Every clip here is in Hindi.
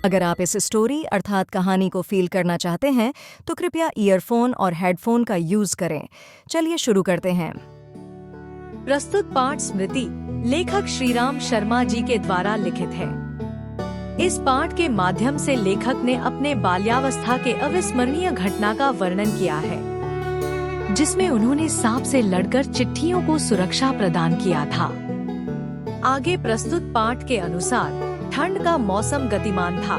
अगर आप इस स्टोरी अर्थात कहानी को फील करना चाहते हैं तो कृपया ईयरफोन और हेडफोन का यूज करें। चलिए शुरू करते हैं। प्रस्तुत पाठ स्मृति लेखक श्रीराम शर्मा जी के द्वारा लिखित है। इस पाठ के माध्यम से लेखक ने अपने बाल्यावस्था के अविस्मरणीय घटना का वर्णन किया है, जिसमें उन्होंने सांप से लड़कर चिट्ठियों को सुरक्षा प्रदान किया था। आगे प्रस्तुत पाठ के अनुसार ठंड का मौसम गतिमान था।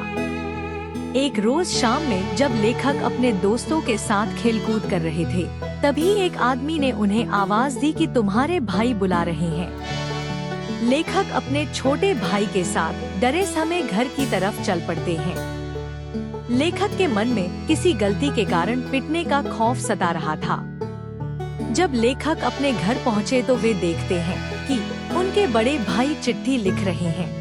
एक रोज शाम में जब लेखक अपने दोस्तों के साथ खेलकूद कर रहे थे, तभी एक आदमी ने उन्हें आवाज दी कि तुम्हारे भाई बुला रहे हैं। लेखक अपने छोटे भाई के साथ डरे समय घर की तरफ चल पड़ते हैं। लेखक के मन में किसी गलती के कारण पिटने का खौफ सता रहा था। जब लेखक अपने घर पहुँचे तो वे देखते हैं कि उनके बड़े भाई चिट्ठी लिख रहे हैं।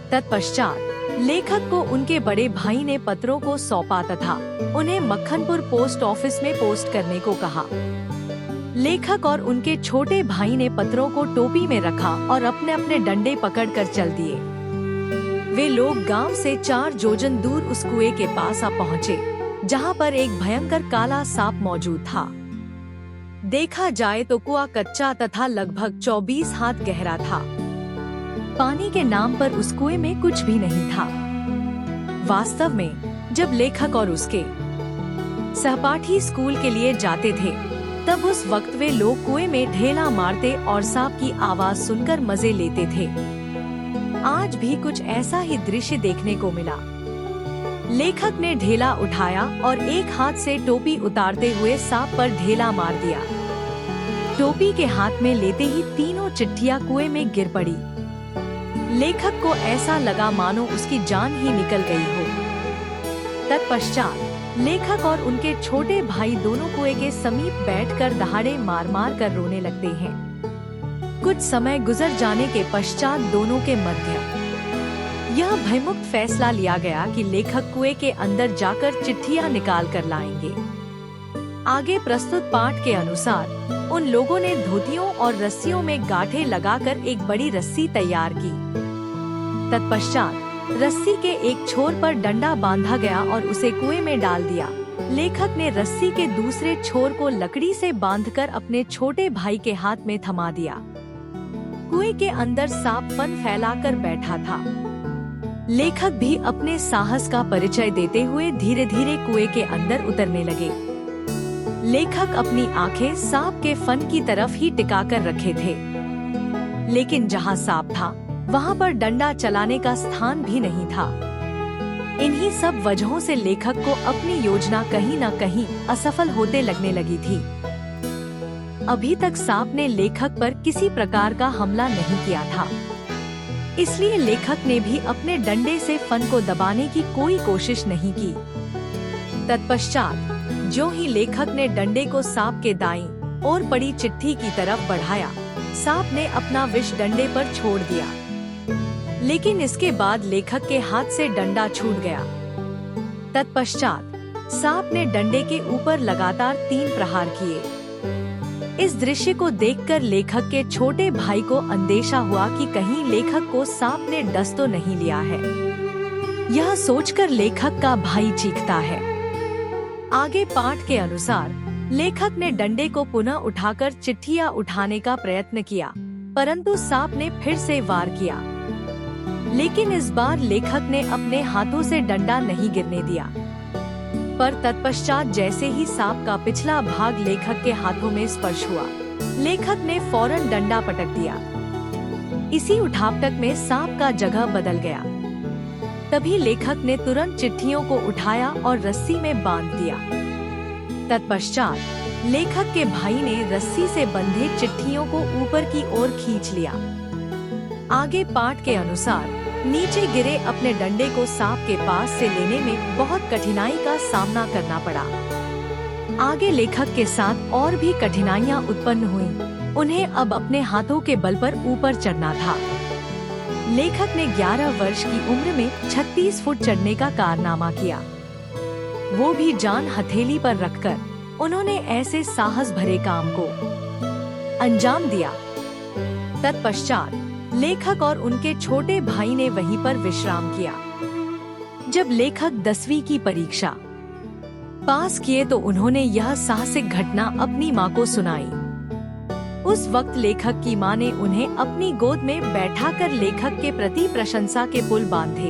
तत्पश्चात लेखक को उनके बड़े भाई ने पत्रों को सौंपा तथा उन्हें मक्खनपुर पोस्ट ऑफिस में पोस्ट करने को कहा। लेखक और उनके छोटे भाई ने पत्रों को टोपी में रखा और अपने अपने डंडे पकड़कर चल दिए। वे लोग गांव से 4 जोजन दूर उस कुएं के पास आ पहुँचे, जहां पर एक भयंकर काला सांप मौजूद था। देखा जाए तो कुआं कच्चा तथा लगभग 24 हाथ गहरा था। पानी के नाम पर उस कुएं में कुछ भी नहीं था। वास्तव में जब लेखक और उसके सहपाठी स्कूल के लिए जाते थे, तब उस वक्त वे लोग कुएं में ढेला मारते और सांप की आवाज सुनकर मजे लेते थे। आज भी कुछ ऐसा ही दृश्य देखने को मिला। लेखक ने ढेला उठाया और एक हाथ से टोपी उतारते हुए सांप पर ढेला मार दिया। टोपी के हाथ में लेते ही तीनों चिट्ठियां कुएं में गिर पड़ी। लेखक को ऐसा लगा मानो उसकी जान ही निकल गई हो। तत्पश्चात लेखक और उनके छोटे भाई दोनों कुएं के समीप बैठकर दहाड़े मार मार कर रोने लगते हैं। कुछ समय गुजर जाने के पश्चात दोनों के मध्य यह भयमुक्त फैसला लिया गया कि लेखक कुएं के अंदर जाकर चिट्ठियां निकाल कर लाएंगे। आगे प्रस्तुत पाठ के अनुसार उन लोगों ने धोतियों और रस्सियों में गांठें लगाकर एक बड़ी रस्सी तैयार की। तत्पश्चात रस्सी के एक छोर पर डंडा बांधा गया और उसे कुएं में डाल दिया। लेखक ने रस्सी के दूसरे छोर को लकड़ी से बांधकर अपने छोटे भाई के हाथ में थमा दिया। कुएं के अंदर सांप फन फैलाकर बैठा था। लेखक भी अपने साहस का परिचय देते हुए धीरे धीरे कुएं के अंदर उतरने लगे। लेखक अपनी आंखें सांप के फन की तरफ ही टिकाकर रखे थे, लेकिन जहां सांप था वहां पर डंडा चलाने का स्थान भी नहीं था। इन्हीं सब वजहों से लेखक को अपनी योजना कहीं न कहीं असफल होते लगने लगी थी। अभी तक सांप ने लेखक पर किसी प्रकार का हमला नहीं किया था, इसलिए लेखक ने भी अपने डंडे से फन को दबाने की कोई कोशिश नहीं की। तत्पश्चात जो ही लेखक ने डंडे को सांप के दाईं ओर पड़ी चिट्ठी की तरफ बढ़ाया, सांप ने अपना विष डंडे पर छोड़ दिया। लेकिन इसके बाद लेखक के हाथ से डंडा छूट गया। तत्पश्चात सांप ने डंडे के ऊपर लगातार 3 प्रहार किए। इस दृश्य को देखकर लेखक के छोटे भाई को अंदेशा हुआ कि कहीं लेखक को सांप ने डस तो नहीं लिया है। यह सोचकर लेखक का भाई चीखता है। आगे पाठ के अनुसार लेखक ने डंडे को पुनः उठाकर चिट्ठियां उठाने का प्रयत्न किया, परंतु सांप ने फिर से वार किया। लेकिन इस बार लेखक ने अपने हाथों से डंडा नहीं गिरने दिया, पर तत्पश्चात जैसे ही सांप का पिछला भाग लेखक के हाथों में स्पर्श हुआ, लेखक ने फौरन डंडा पटक दिया। इसी उठापटक में सांप का जगह बदल गया। तभी लेखक ने तुरंत चिट्ठियों को उठाया और रस्सी में बांध दिया। तत्पश्चात लेखक के भाई ने रस्सी से बंधे चिट्ठियों को ऊपर की ओर खींच लिया। आगे पाठ के अनुसार नीचे गिरे अपने डंडे को सांप के पास से लेने में बहुत कठिनाई का सामना करना पड़ा। आगे लेखक के साथ और भी कठिनाइयां उत्पन्न हुईं। उन्हें अब अपने हाथों के बल पर ऊपर चढ़ना था। लेखक ने 11 वर्ष की उम्र में 36 फुट चढ़ने का कारनामा किया, वो भी जान हथेली पर रखकर। उन्होंने ऐसे साहस भरे काम को अंजाम दिया। तत्पश्चात लेखक और उनके छोटे भाई ने वहीं पर विश्राम किया। जब लेखक 10वीं की परीक्षा पास किए तो उन्होंने यह साहसिक घटना अपनी माँ को सुनाई। उस वक्त लेखक की माँ ने उन्हें अपनी गोद में बैठाकर लेखक के प्रति प्रशंसा के पुल बांधे।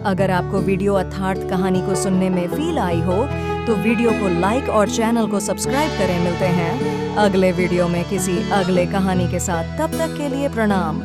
अगर आपको वीडियो अर्थात कहानी को सुनने में फील आई हो तो वीडियो को लाइक और चैनल को सब्सक्राइब करें। मिलते हैं अगले वीडियो में किसी अगले कहानी के साथ। तब तक के लिए प्रणाम।